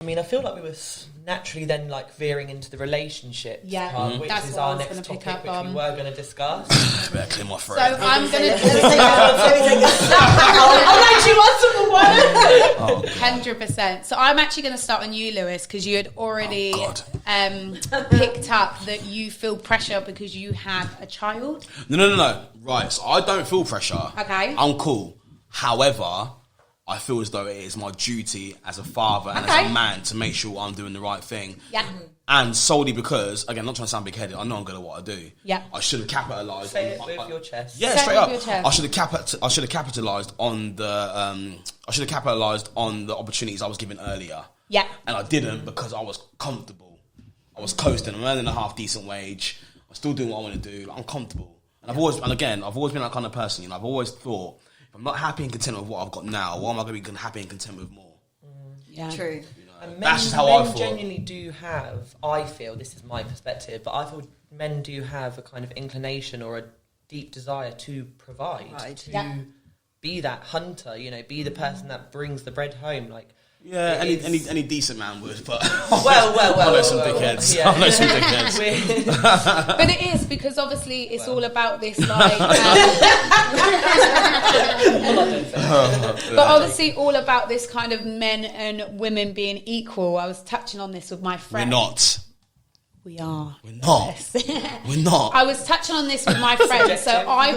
mean, I feel like we were naturally then like veering into the relationship part, which is our next topic, which we were going to discuss. Better clear my throat. So I'm going to... I'll let you answer for one. 100%. So I'm actually going to start on you, Lewis, because you had already picked up that you feel pressure because you have a child. No. Right, so I don't feel pressure. Okay. I'm cool. However, I feel as though it is my duty as a father and as a man to make sure I'm doing the right thing. Yeah. And solely because, again, not trying to sound big-headed, I know I'm good at what I do. Yeah. I should have capitalised. Say it with your chest. Yeah, Say straight it up. with your chest. I should have capitalised on the. I should have capitalised on the opportunities I was given earlier. Yeah. And I didn't because I was comfortable. I was coasting. I'm earning a half decent wage. I'm still doing what I want to do. Like, I'm comfortable. And I've always been that kind of person. You know, I've always thought, if I'm not happy and content with what I've got now, what am I going to be happy and content with more? Yeah. True. You know, And that's just how I men thought. genuinely do have, I feel, this is my perspective, but I feel men do have a kind of inclination or a deep desire to provide, to be that hunter, you know, be the person that brings the bread home, like. Yeah, any decent man would, but well, I know some dickheads. yeah. I know some dickheads. But it is, because obviously it's all about this, like... but obviously all about this kind of men and women being equal. I was touching on this with my friend. We're not. We are. We're not. Yes. We're not. I was touching on this with my friend, so I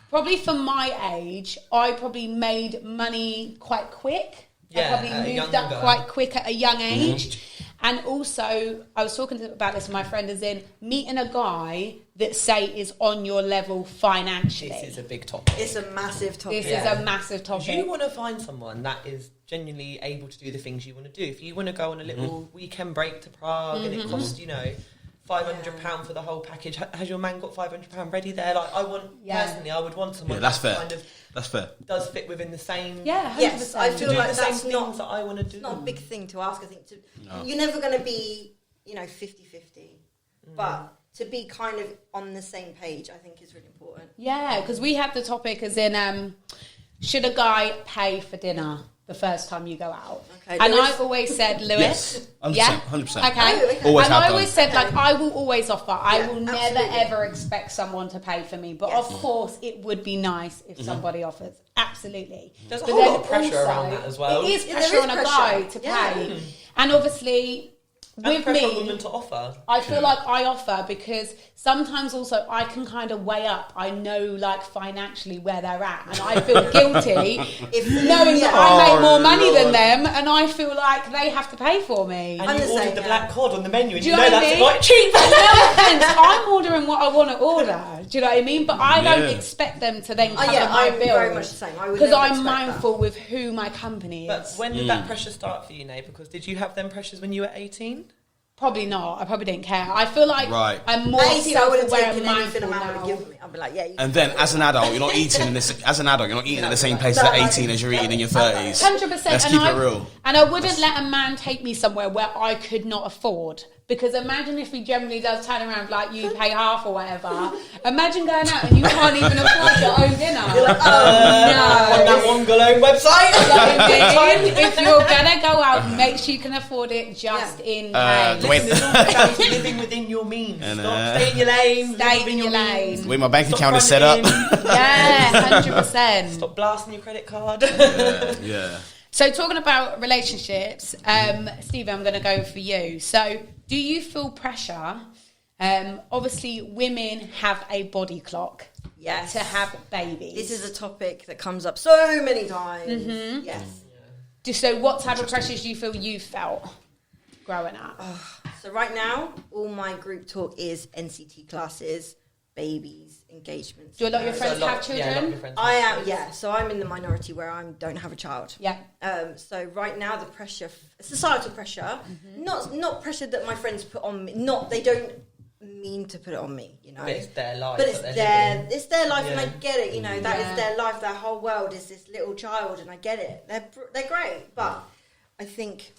probably for my age, I probably made money quite quick. I probably moved up quite quick at a young age. And also, I was talking about this with my friend, as in meeting a guy that, say, is on your level financially. This is a big topic. It's a massive topic. This is a massive topic. You want to find someone that is genuinely able to do the things you want to do. If you want to go on a little weekend break to Prague and it costs, you know, £500 for the whole package, has your man got £500 ready there? Like, I want, personally, I would want someone that's fair. kind of That's fair. does fit within the same. Yeah, 100%. Yes, I feel like that's not that I want to do. It's not a big thing to ask. I think you're never going to be, 50-50, but to be kind of on the same page, I think is really important. Yeah, because we had the topic as in, should a guy pay for dinner the first time you go out? Okay, and Lewis? I've always said, Lewis, 100%, yeah, 100%. okay. Always and have I always done. said, like, I will always offer. I will never absolutely. ever expect someone to pay for me, but of course, it would be nice if somebody offers. Absolutely. There's a But whole then lot of pressure also, around that as well. It is Yeah, pressure there is on a pressure. guy to pay, and obviously. And With pressure on me, women to offer. I feel like I offer because sometimes also I can kind of weigh up. I know, like, financially where they're at, and I feel guilty knowing that I make more money than them, and I feel like they have to pay for me. And you ordered the black cod on the menu, and Do you you know know what I that's mean? quite cheap. Hence, I'm ordering what I want to order. Do you know what I mean? But I don't expect them to then cover my I'm bill. very much the same. I would Because never I'm expect mindful with who my company But is. when did that pressure start for you, Nate? Because did you have them pressures when you were 18? Probably not. I probably didn't care. I feel like I'm more that. I would have self-aware taken and anything a mindful man now. would give me. I'd be like, yeah. You And then, as an adult, you're not eating in this. As an adult, you're not eating at the same place at 18 as you're eating in your 30s. 100%. Let's keep it real. And I wouldn't let a man take me somewhere where I could not afford. Because imagine if he generally does turn around like you pay half or whatever. Imagine going out and you can't even afford your own dinner. You're like, On that Wongolo website. if you're gonna go out, make sure you can afford it just in case. Listen, it's all about living within your means. Stay in your lane. Stay in your lane. The way my bank Stop account is set up. fronting. Yeah, 100%. Stop blasting your credit card. Yeah. So talking about relationships, Steve, I'm going to go for you. So do you feel pressure? Obviously, women have a body clock Yes. to have babies. This is a topic that comes up so many times. Yes. So what type of pressures do you feel you felt growing up? So right now, all my group talk is NCT classes, babies, engagements. Do a lot of your friends have children? I am, yeah. So I'm in the minority where I don't have a child. Yeah. So right now the pressure, societal pressure, not pressure that my friends put on me. They don't mean to put it on me, you know. But it's their life. But it's their life, and I Yeah. get it. You know, that is their life. Their whole world is this little child, and I get it. They're great, but I think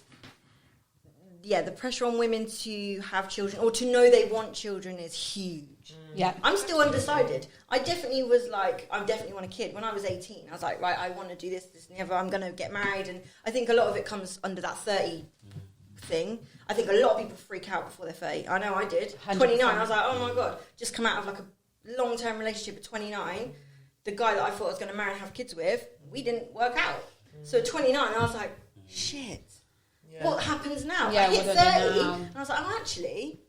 the pressure on women to have children or to know they want children is huge. Yeah. I'm still undecided. I definitely was like, I definitely want a kid. When I was 18, I was like, right, I want to do this, and the other. I'm going to get married. And I think a lot of it comes under that 30 thing. I think a lot of people freak out before they're 30. I know I did. 100%. 29, I was like, oh my God, just come out of like a long-term relationship at 29. The guy that I thought I was going to marry and have kids with, we didn't work out. So at 29, I was like, shit. Yeah. What happens now? Yeah, I hit 30, and I was like, oh, actually,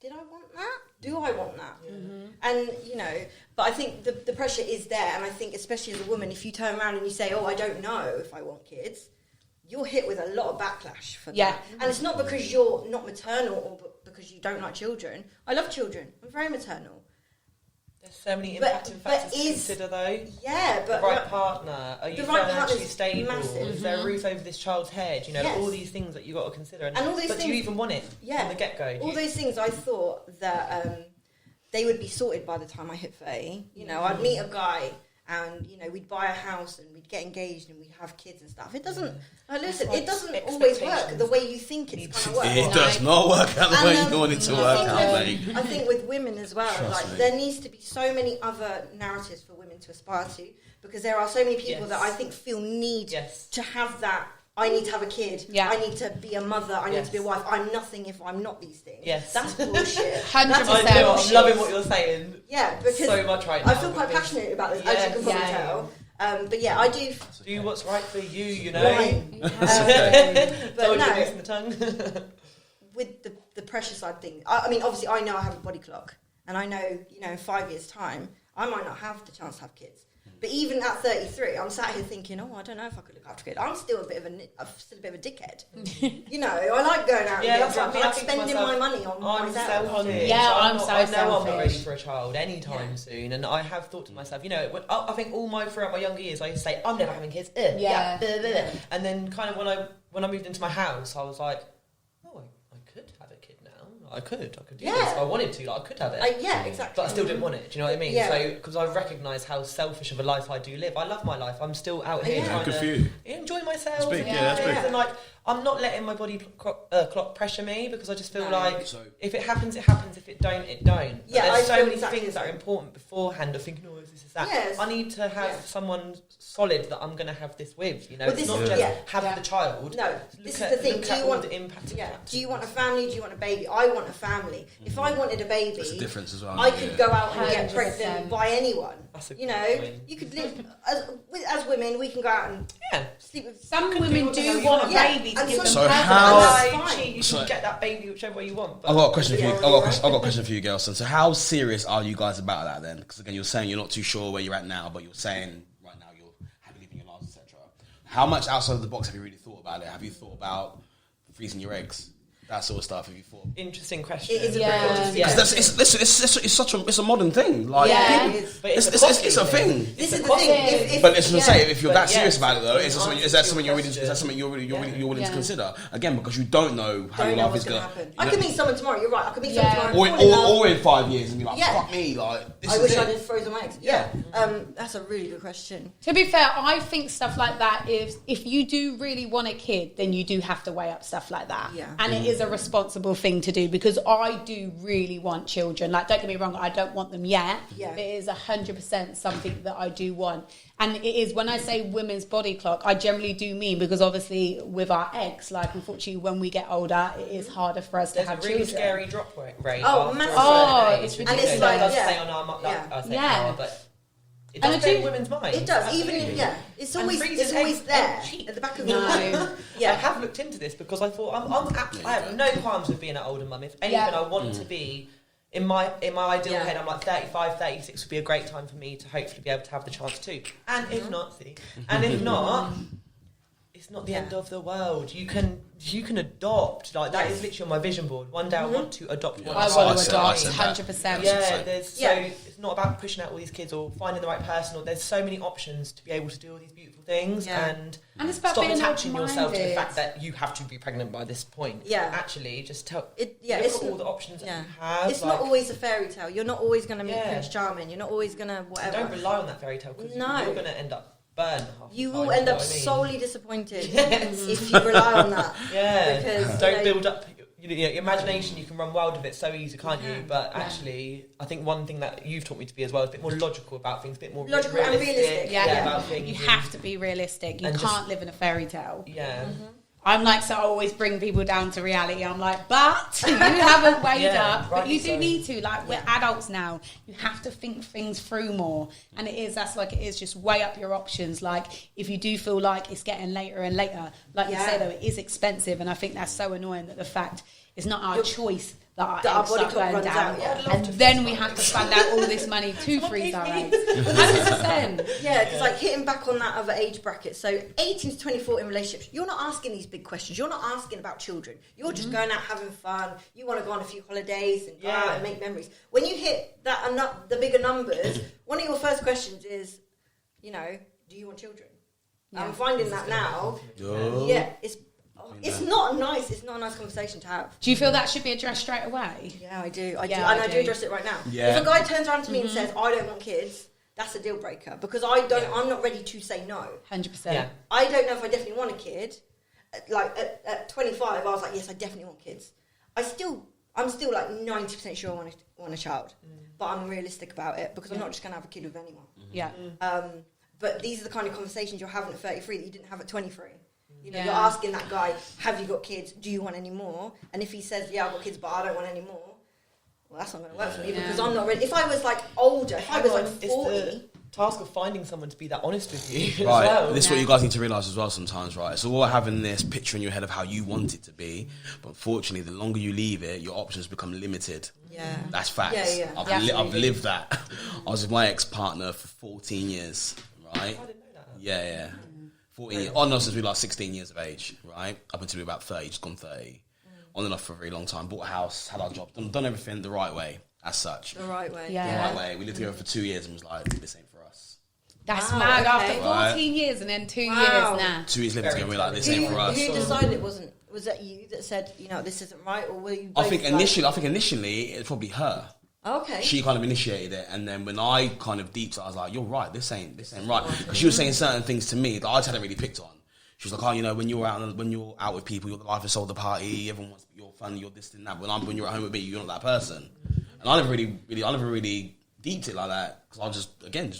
did I want that? Do I want that? Mm-hmm. And, you know, but I think the pressure is there. And I think, especially as a woman, if you turn around and you say, oh, I don't know if I want kids, you're hit with a lot of backlash for that. And it's not because you're not maternal or because you don't like children. I love children. I'm very maternal. There's so many impacting factors to consider, though. Yeah, but the right partner. Are you financially stable? Massive. Is there a roof over this child's head? You know, all these things that you got to consider. And all these things, do you even want it from the get-go? All those things I thought that they would be sorted by the time I hit 30. You know, I'd meet a guy and, you know, we'd buy a house and we'd get engaged and we'd have kids and stuff. It doesn't, listen, it doesn't always work the way you think it's going to work. It does not work out the way you want it to work out, mate. I think with women as well, there needs to be so many other narratives for women to aspire to, because there are so many people that I think feel need to have that. I need to have a kid. Yeah. I need to be a mother. I need to be a wife. I'm nothing if I'm not these things. Yes. That's bullshit. 100%. I'm loving what you're saying. Yeah, because so much right now. I feel quite passionate about this, as you can probably tell. But yeah, I do. Do what's right for you, you know. But no, the tongue. with the pressure side thing, I mean, obviously, I know I have a body clock, and I know, you know, in 5 years' time, I might not have the chance to have kids. But even at 33, I'm sat here thinking, oh, I don't know if I could look after a kid. I'm still a bit of a dickhead. You know, I like going out and getting drunk. I like spending my money on myself. Selfish. Yeah, I'm so selfish. I know selfish. I'm not ready for a child anytime soon. And I have thought to myself, you know, I think throughout my younger years, I used to say, I'm never having kids. And then kind of when I moved into my house, I was like, oh, I could have a kid now. I could do this. If I wanted to, I could have it. Exactly. But I still didn't want it. Do you know what I mean? Yeah. So, because I've recognised how selfish of a life I do live. I love my life. I'm still out here trying to enjoy myself. That's big. And like, I'm not letting my body clock pressure me, because I just feel like if it happens, it happens. If it don't, it don't. Yeah, there's so many things that are important beforehand of thinking, oh, this is that. Yes. I need to have someone solid that I'm going to have this with. You know, Well, it's not just have the child. No, this is the thing. Do you want the impact? Do you want a family? Do you want a baby? I want a family. If I wanted a baby, That's a difference as well. I could go out and get 100%. pregnant by anyone. You know, point. you could live as women. We can go out and sleep with. Some women do want a baby to give them So You can get that baby whichever way you want. I've got a question for you. I've got a question for you, Gelson. So how serious are you guys about that then? Because again, you're saying you're not too sure where you're at now, but you're saying right now you're happy living your lives, etc. How much outside of the box have you really thought about it? Have you thought about freezing your eggs? That sort of stuff. Have you thought? Interesting question. It is a very it's a modern thing. Like, it's a thing. This is the thing. But let's just say, if you're that serious about it, though, is that something you're willing to consider? Again, because you don't know how your life is going to happen. I could meet someone tomorrow. You're right. I could meet someone tomorrow. Or in 5 years and be like, fuck me, like. I wish I did frozen my eggs. Yeah. That's a really good question. To be fair, I think stuff like that is, if you do really want a kid, then you do have to weigh up stuff like that. Yeah. And it is a responsible thing to do, because I do really want children. Like, don't get me wrong, I don't want them yet. Yeah. It is 100% something that I do want. And it is, when I say women's body clock, I generally do mean, because obviously with our eggs, like, unfortunately when we get older, it is harder for us to have really children. Scary drop rate. Oh, massive. Oh, it's ridiculous. And it's like, but it does play in women's minds. It does. Even it's always there at the back of your mind. I have looked into this because I thought I have no qualms with being an older mum. If anything, I want to be in my ideal head. I'm like 35, 36 would be a great time for me to hopefully be able to have the chance too. And if not, it's not the end of the world. You can adopt. Like, that is literally on my vision board. One day I want to adopt one. I want to adopt 100%. It's not about pushing out all these kids or finding the right person. Or there's so many options to be able to do all these beautiful things, and it's about stop being attaching yourself to the fact that you have to be pregnant by this point. Actually, just look at all the options that you have. It's not always a fairy tale. You're not always going to meet Prince Charming. You're not always going to whatever. Don't rely on that fairy tale, because you're going to end up burn. You will end up solely disappointed if you rely on that. Yeah, because don't build up. Your imagination, you can run wild with it so easy, can't you? But actually, I think one thing that you've taught me to be as well is a bit more logical about things, a bit more logical and realistic. About things. You have to be realistic. You can't live in a fairy tale. Yeah. I'm like, so I always bring people down to reality. I'm like, but you haven't weighed up, but you do need to. Like, we're adults now. You have to think things through more. And that's like it is, just weigh up your options. Like, if you do feel like it's getting later and later, like you say, though, it is expensive. And I think that's so annoying that the fact it's not our choice that our body clock runs out. And then we have to spend out all this money to freeze our eggs. 100%. Yeah, because like hitting back on that other age bracket. So 18 to 24 in relationships, you're not asking these big questions. You're not asking about children. You're just going out having fun. You want to go on a few holidays and go out and make memories. When you hit that the bigger numbers, one of your first questions is, do you want children? I'm finding that now. Yeah, it's not a nice conversation to have. Do you feel that should be addressed straight away? Yeah, I do. I do. And I do address it right now. Yeah. If a guy turns around to me and says, I don't want kids, that's a deal breaker. Because I'm not ready to say no. 100%. Yeah. I don't know if I definitely want a kid. Like at 25, I was like, yes, I definitely want kids. I'm still like 90% sure I want a child. But I'm realistic about it because I'm not just going to have a kid with anyone. Yeah. But these are the kind of conversations you're having at 33 that you didn't have at 23. You're asking that guy, have you got kids? Do you want any more? And if he says, yeah, I've got kids, but I don't want any more, well, that's not going to work for me because I'm not ready. If I was like older, if I was like 40... It's the task of finding someone to be that honest with you Right, as well. this is what you guys need to realise as well sometimes, right? So we're having this picture in your head of how you want it to be, but unfortunately, the longer you leave it, your options become limited. Yeah. That's facts. Yeah. I've lived that. I was with my ex-partner for 14 years, right? I didn't know that. Yeah. 14 years. On and off since we were like 16 years of age, right? Up until we were about 30, just gone 30. On and off for a very long time. Bought a house, had our job, done everything the right way, as such. The right way. Yeah. The right way. We lived together for 2 years and was like, this ain't for us. That's mad. Okay. After 14 years and then 2 years now. 2 years living together, we were like, this ain't for us. Who decided it wasn't? Was that you that said, this isn't right? Or were you both I think initially it's probably her. Okay. She kind of initiated it, and then when I kind of deeped it, I was like, "You're right. This ain't right." Because she was saying certain things to me that I just hadn't really picked on. She was like, "Oh, when you're out with people, you're the life and soul of the party. Everyone wants you're fun. You're this and that. When you're at home with me, you're not that person." And I never really deeped it like that because I just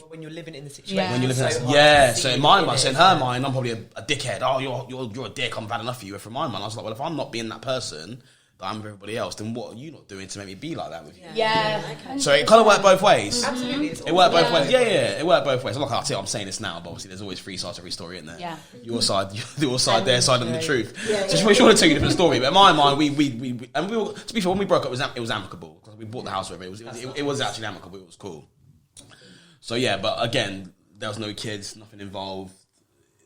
when you're living in the situation. Yeah. when you're living so in my mind, so in her mind, I'm probably a dickhead. Oh, you're a dick. I'm bad enough for you. From my mind, I was like, well, if I'm not being that person that I'm with everybody else, then what are you not doing to make me be like that with you? Yeah. Okay. So it kind of worked both ways. Absolutely. It worked both ways. Yeah, it worked both ways. Like I'm saying this now, but obviously there's always three sides to every story, isn't there? Yeah. Your side, their side, and the truth. Yeah, So she want to tell you a different story, but in my mind, we were, to be fair, when we broke up, it was amicable because we bought the house with it. It was actually amicable. It was cool. So yeah, but again, there was no kids, nothing involved.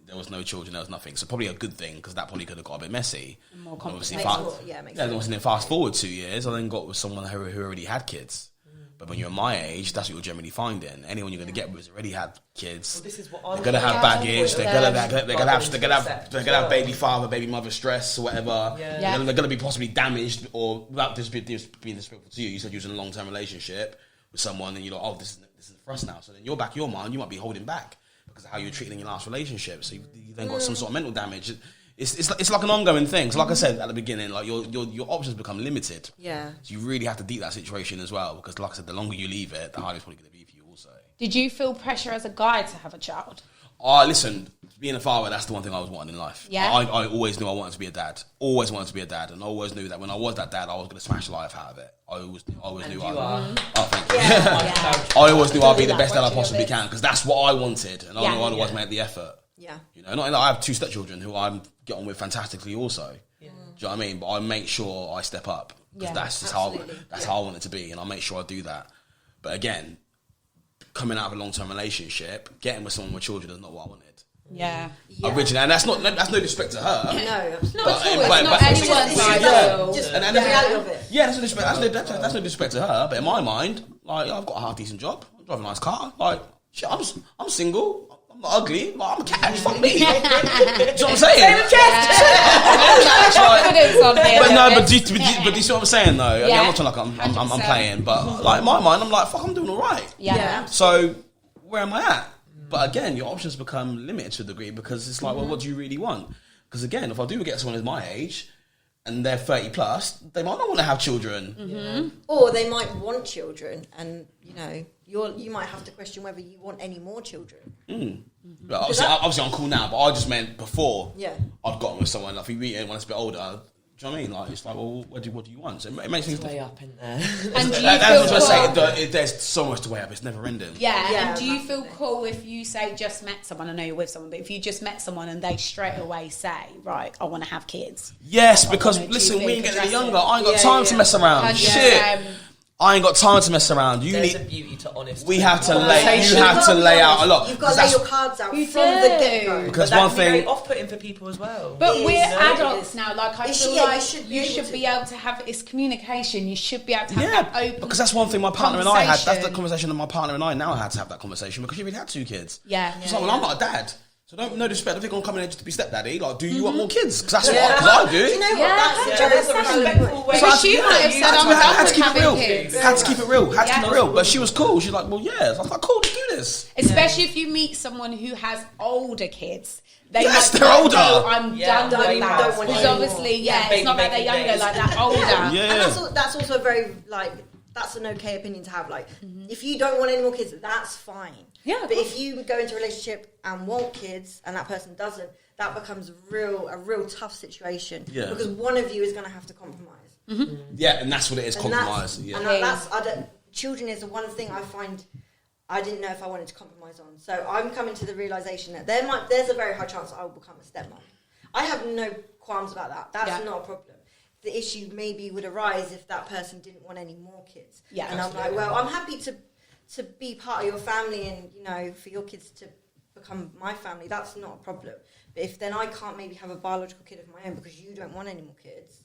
There was no children, there was nothing. So probably a good thing because that probably could have got a bit messy. More Obviously, complicated. Makes sense. then fast forward 2 years, I then got with someone who already had kids. But when you're my age, that's what you're generally finding. Anyone you're going to get with has already had kids. Well, this is what I'm they're going to have baggage. They're going to have baby father, baby mother stress or whatever. Yeah. They're going to be possibly damaged or without this being disrespectful to you. You said you was in a long-term relationship with someone and you're like, oh, this is for us now. So then back of your mind, you might be holding back because of how you were treated in your last relationship. So you then got some sort of mental damage. It's like an ongoing thing. So like I said at the beginning, like your options become limited. Yeah. So you really have to deep that situation as well because like I said, the longer you leave it, the harder it's probably going to be for you also. Did you feel pressure as a guy to have a child? Listen, being a father, that's the one thing I was wanting in life. Yeah. I always knew I wanted to be a dad. Always wanted to be a dad. And I always knew that when I was that dad, I was going to smash life out of it. I always knew I would. Oh, thank you. I always knew I'd be the best dad I possibly can because that's what I wanted. And I always made the effort. Yeah. Not I have 2 stepchildren who I get on with fantastically also. Yeah. Do you know what I mean? But I make sure I step up because that's how I want it to be, and I make sure I do that. But again, coming out of a long-term relationship, getting with someone with children is not what I wanted. Yeah. Originally, and that's no disrespect to her. No, it's not But- at all. but- Not but- anyone's ideal. Just And the reality of it. Yeah, that's no disrespect to her. But in my mind, like I've got a half decent job, I drive a nice car. Like shit, I'm single. I'm not ugly. Like, I'm a catch. Fuck me. Do you know what I'm saying? But do you see what I'm saying though? I mean, I'm not trying like I'm playing, but like in my mind, I'm like, fuck, I'm doing all right. Yeah. So where am I at? But again, your options become limited to a degree because it's like, well, what do you really want? Because again, if I do get someone who's my age and they're 30 plus, they might not want to have children. Or they might want children, and you might have to question whether you want any more children. But obviously, I'm cool now, but I just meant before I'd gotten with someone, like, if we meet when it's a bit older. Do you know what I mean? Like, it's like, well, what do you want? So it makes things way up in there. And do you that's feel what I say. There's so much to weigh up. It's never ending. Yeah. And do you feel cool if you say just met someone? I know you're with someone, but if you just met someone and they straight away say, right, I want to have kids. Yes, because listen, we ain't getting any younger. I ain't got time to mess around. Shit. I ain't got time to mess around. There's a beauty to honesty. We have to lay. You have to lay out a lot. You've got to lay your cards out from the get-go. Because one thing, very off-putting for people as well. But we're adults now. Like I feel like you should be able to have it's communication. You should be able to have that open. Because that's one thing my partner and I had. That's the conversation that my partner and I now had to have that conversation because she already had 2 kids. Yeah. It's like, well, I'm not a dad. So no disrespect. I think I'm coming here just to be stepdaddy. Like, do you want more kids? Because that's what I do. You know what? That's a respectful way. Because she might have said, I'm done with having kids. Had to keep it real. But she was cool. She's like, well, yeah. I was like, cool, let's do this. Especially if you meet someone who has older kids. They're older. I'm done with that. Because obviously, it's not like they're younger, like they're older. Yeah. And that's also very, like, that's an okay opinion to have. Like, if you don't want any more kids, that's fine. Yeah. But if you go into a relationship and want kids and that person doesn't, that becomes a real tough situation. Yeah. Because one of you is going to have to compromise. Yeah, and that's what it is, compromise. Children is the one thing I find I didn't know if I wanted to compromise on. So I'm coming to the realisation that there's a very high chance I will become a stepmom. I have no qualms about that. That's not a problem. The issue maybe would arise if that person didn't want any more kids. Yeah, and I'm like, well, I'm happy to be part of your family and, for your kids to become my family. That's not a problem. But if then I can't maybe have a biological kid of my own because you don't want any more kids.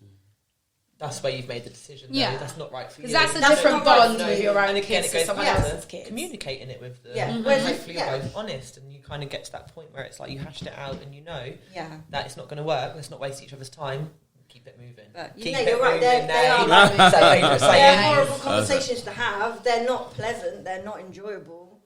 That's where you've made the decision. Yeah. That's not right for you. Because that's a different bond with your own kids to someone else's kids. Communicating it with them. Yeah. Hopefully you're both honest and you kind of get to that point where it's like you hashed it out and that it's not going to work. Let's not waste each other's time. Keep it moving. You're right. They're horrible conversations to have. They're not pleasant. They're not enjoyable.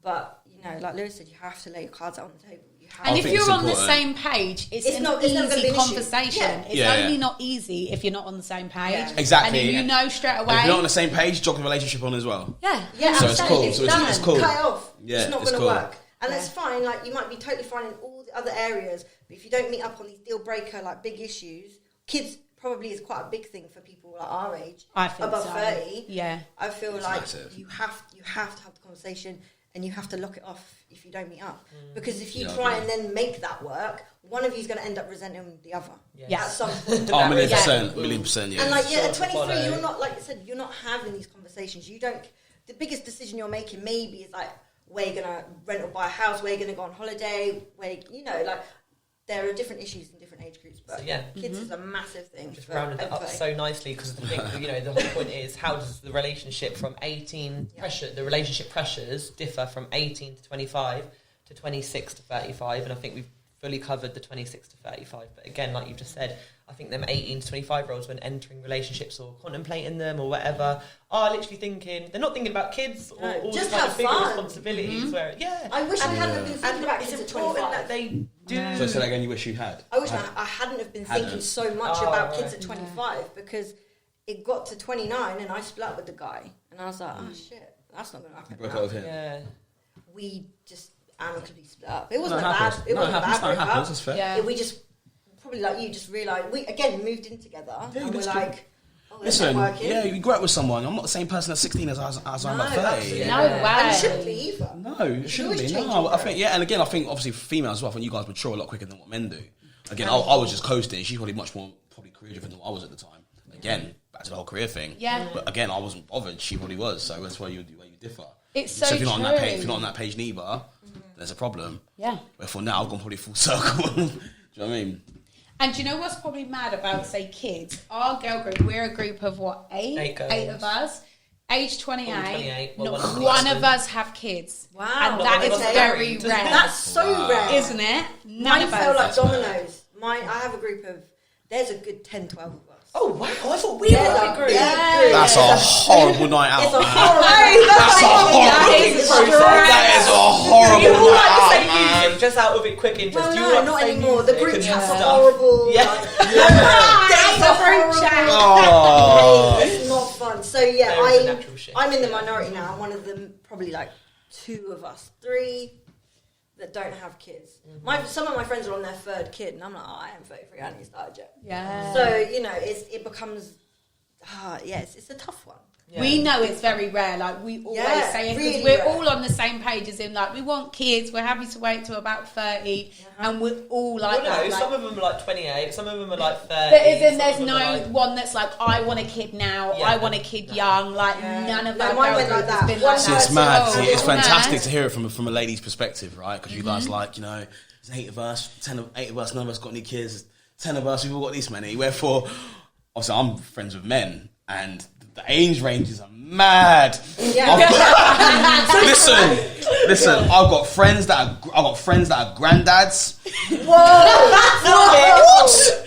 But like Lewis said, you have to lay your cards out on the table. And if you're on the same page, it's an easy conversation. It's only not easy if you're not on the same page. Yeah. Exactly. And if you know straight away. If you're not on the same page, jog the relationship on as well. Yeah. So it's cool. It's cool. Cut it off. Yeah, it's not going to work. And that's fine. Like, you might be totally fine in all the other areas, but if you don't meet up on these deal breaker, like, big issues, kids probably is quite a big thing for people like our age. I feel above so. 30. Yeah. I feel it's like massive. You have to have the conversation and you have to lock it off if you don't meet up. Because if you try and then make that work, one of you is going to end up resenting the other. Yeah. At some point. Oh, million percent, yeah. And like, at 23, you're not, like I said, you're not having these conversations. The biggest decision you're making maybe is like, where you're going to rent or buy a house, where you're going to go on holiday, there are different issues in different age groups, but kids is a massive thing. Just rounded it up so nicely because the thing, the whole point is how does the relationship from 18 the relationship pressures differ from 18 to 25 to 26 to 35, and I think we've fully covered the 26 to 35. But again, like you've just said, I think them 18 to 25-year-olds when entering relationships or contemplating them or whatever are literally thinking, they're not thinking about kids or all just the kind of bigger fun. Responsibilities where, I wish I hadn't been thinking about kids at 25. That they do. So say that again, you wish you had? I wish I hadn't have been thinking so much about kids at 25 because it got to 29 and I split up with the guy and I was like, oh shit, that's not going to happen. You broke up with him? Yeah. We just amicably split up. It wasn't a bad breakup. It's fair. Yeah. We just, probably like you, just realised, we again moved in together and we're like, listen, you grew up with someone. I'm not the same person at 16 as I'm at 30. No way. And it shouldn't be either. No, it shouldn't be. No, I think, and again, I think obviously for females as well, I think you guys mature a lot quicker than what men do. Again, I was just coasting. She's probably much more career driven than what I was at the time. Again, back to the whole career thing. Yeah. But again, I wasn't bothered. She probably was. So that's where you differ. It's so if you're not true. on that page, if you're not on that page neither, there's a problem. Yeah. Therefore now I've gone probably full circle. Do you know what I mean? And do you know what's probably mad about, say, kids? Our girl group, we're a group of what, eight of us. Age 28, not one of us have kids. Wow. And that is very rare. That's so rare. Isn't it? Mine felt like dominoes. I have a group of, there's a good 10, 12 of us. Oh wow! I thought we were a group. Yeah. That's a horrible night out. It's a man. horrible. That is a horrible You all like the night same out, man. music, just out of a quick interest. Well, You no, like not the same anymore. The music group and chats are stuff. horrible. Yeah. That's a fruit chat. Oh. It's not fun. So yeah, There is a natural shift. I'm in the minority now. I'm one of them, probably like 2 of us, 3 that don't have kids. Some of my friends are on their 3rd kid, and I'm like, I am 33. I haven't started yet. Yeah. So you know, it becomes, it's a tough one. Yeah. We know it's very rare. Like we always say it because really we're rare. all on the same page as in like we want kids. We're happy to wait till about 30, and we're all like Well, no, that. Like, some of them are like 28, some of them are like 30. but as in, some there's of them no are like- one that's like, I want a kid now. Yeah. I want a kid young. Like Yeah. none of No, our mine girl went like group has that. been One like See, that. it's mad. Oh, See, it's mad. fantastic to hear it from a lady's perspective, right? Because you guys like, you know, there's 8 of us, 8 of us, none of us got any kids. 10 of us, we've all got this many. Wherefore, obviously, I'm friends with men, and the age ranges are mad. Yeah. Listen. I've got friends that are granddads. What?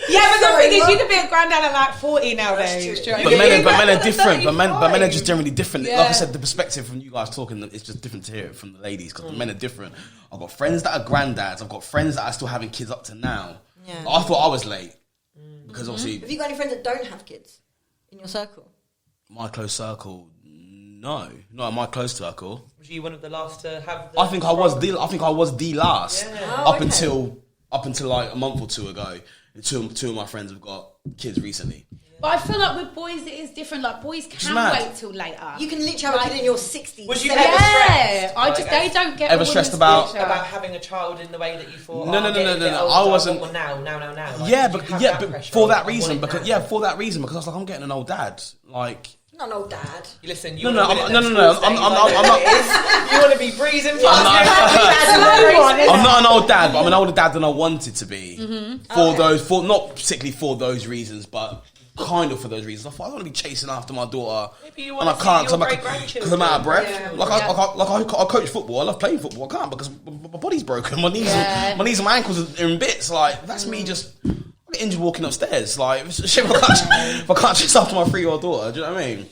Yeah, but the Sorry, thing is, what? you could be a granddad at like 40 nowadays. That's do true. you know But what I mean? men are different. But men are just generally different. Yeah. Like I said, the perspective from you guys talking, it's just different to hear it from the ladies because the men are different. I've got friends that are granddads. I've got friends that are still having kids up to now. Yeah. I thought I was late because obviously Have you got any friends that don't have kids in your circle? my close circle. No, not in my close circle. Was you one of the last to have? The I think I was the last Yeah. Oh, up until like a month or 2 ago. Two of my friends have got kids recently. But I feel like with boys, it is different. Like boys can mad. wait till later. You can literally have a kid in your 60s. Was you 70s. ever Yeah, stressed? I just Like, they don't get ever a stressed woman's about- picture. about having a child in the way that you thought. No, I'm no. getting a bit I older, wasn't- want one now. Like, Yeah, did you but have yeah, that but pressure for of, that I want reason, it because now? for that reason, because I was like, I'm getting an old dad. Like, Not an old dad. Listen, you No, wanna no, be I'm- in no, them no, no, school I'm days, not- I know I'm not- what it is. You want to be breezing past. I'm not an old dad, but I'm an older dad than I wanted to be. For not particularly for those reasons, but kind of for those reasons. I thought I want to be chasing after my daughter, Maybe you and wanna I can't see your because I'm out of breath. Yeah. I coach football. I love playing football. I can't because my body's broken. My knees, Yeah. my knees and my ankles are in bits. Like that's me just. I get injured walking upstairs. Like shit, if I can't chase after my 3-year-old daughter. Do you know what I mean?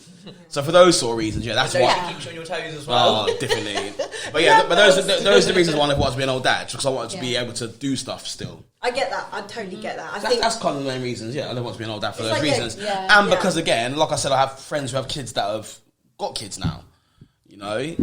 So for those sort of reasons, yeah, that's So why. she keeps you on your toes as well. Oh, definitely. But yeah, but those are the reasons why I wanted to be an old dad, because I wanted to be able to do stuff still. I get that. I totally get that. I think That's kind of the main reasons. Yeah, I don't want to be an old dad for It's those like reasons, yeah. and because again, like I said, I have friends who have kids that have got kids now. You know,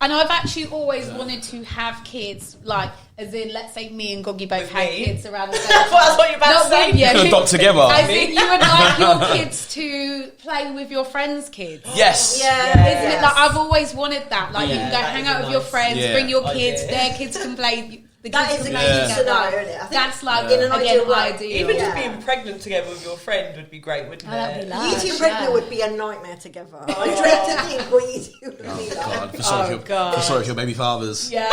And I've actually always wanted to have kids, like, as in, let's say me and Goggy both With had me? kids around the same That's what you're about Not to say. with you. can adopt together. As in, you would like your kids to play with your friends' kids. Yes. yeah, Isn't it? Like, I've always wanted that. Like, you Yeah. can go That hang is out a with your nice friends, Yeah. bring your kids, idea. their kids can play. The that kids is a can key play Yeah. together. scenario, isn't it? I think That's like, in an again, ideal world. ideal. Even yeah. just being pregnant together with your friend would be great, wouldn't Oh, that'd it? be nice. you two pregnant would be a nightmare together. I dread to think what you two would be Oh like. God, feel sorry, God. for your baby fathers. Yeah.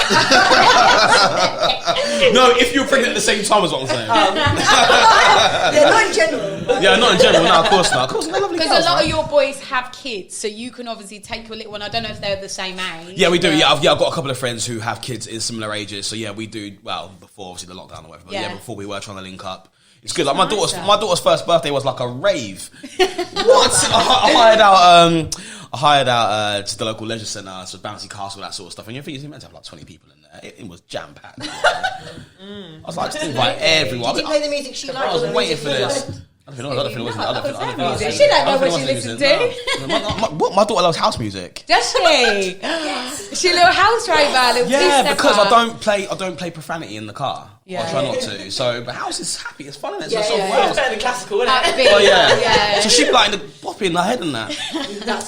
No, if you're pregnant at the same time, is what I'm saying. Yeah, not in general. Yeah, not in general. No, of course not. Of course, they're lovely Because girls, a lot right? of your boys have kids, so you can obviously take your little one. I don't know if they're the same age. Yeah, we do. but- Yeah, I've got a couple of friends who have kids in similar ages. So yeah, we do. Well, before obviously the lockdown or whatever. But yeah, Yeah. before we were trying to link up. It's good. Like my nice, daughter's first birthday was like a rave. What? I hired out just the local leisure centre, so bouncy castle, that sort of stuff. And you're meant to have like 20 people in there. It was jam packed. I was like, just invite everyone. Did you play the music she liked? I was or the waiting music for you this. liked? I don't think it was. music. She don't know what she listens to. My daughter loves house music. Does she? Is she a little house rover? Little Yeah, two-stepper? because I don't play profanity in the car. Yeah. I try not to. So, but house is happy. It's fun, isn't it? Yeah, So yeah, well. It's better than classical, isn't That it? big, Oh yeah. yeah. So she'd be like in the bopping in her head and that.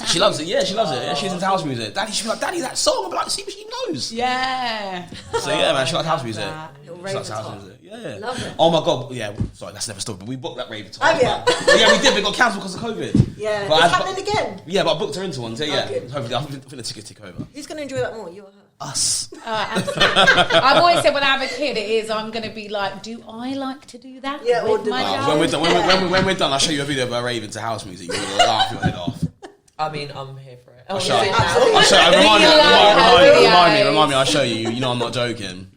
She loves it. Yeah, she loves it. Yeah, she's into house music. Daddy, she'd be like, Daddy, that song. I'd be like, see what she knows. Yeah. So yeah, man, she likes house music. Little She rave likes at house top. music. Yeah. Love it. Oh my god. Yeah. Sorry, that's never stopped. But we booked that rave at Oh, yeah. Yeah, we did. But it got cancelled because of COVID. Yeah, But it's I- happening again. Yeah, but I booked her into one. So yeah. good. Hopefully, I think the tickets tick over. Who's going to enjoy that more, you or her? Us. Absolutely. I've always said when I have a kid, it is I'm going to be like, do I like to do that? Yeah, or with do my I? child? When we're done, when we're done, I'll show you a video of her raving to house music. You're gonna laugh your head off. I mean, I'm here for it. I'll Oh, show is you. it now? Absolutely. I'll show you. Remind me. Remind me. I'll show you. You know I'm not joking.